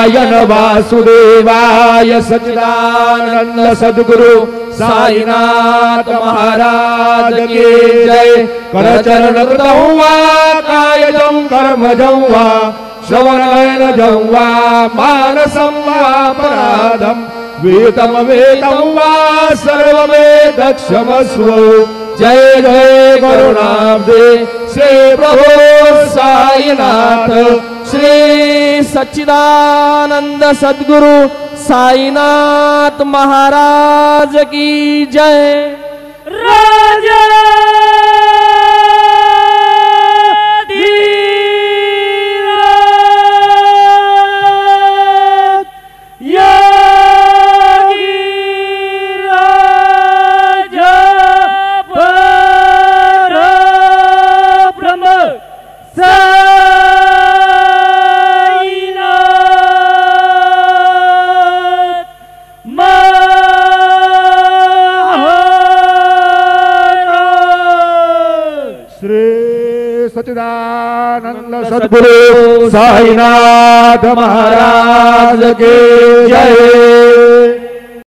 नारायण वासुदेवाय सच्चिदानंद सद्गुरु साईनाथ महाराज की जय। करचरण कृतं वा कायजं कर्मजं वा श्रवणनयनजं वा मानसं वापराधं वेदं वा सर्ववेदक्षमस्व। जय जय करुणाब्दे श्री प्रभु साईनाथ श्री सच्चिदानंद सद्गुरु साईनाथ महाराज की जय। राजा सच्चिदानंद सद्गुरु साईनाथ महाराज के जय।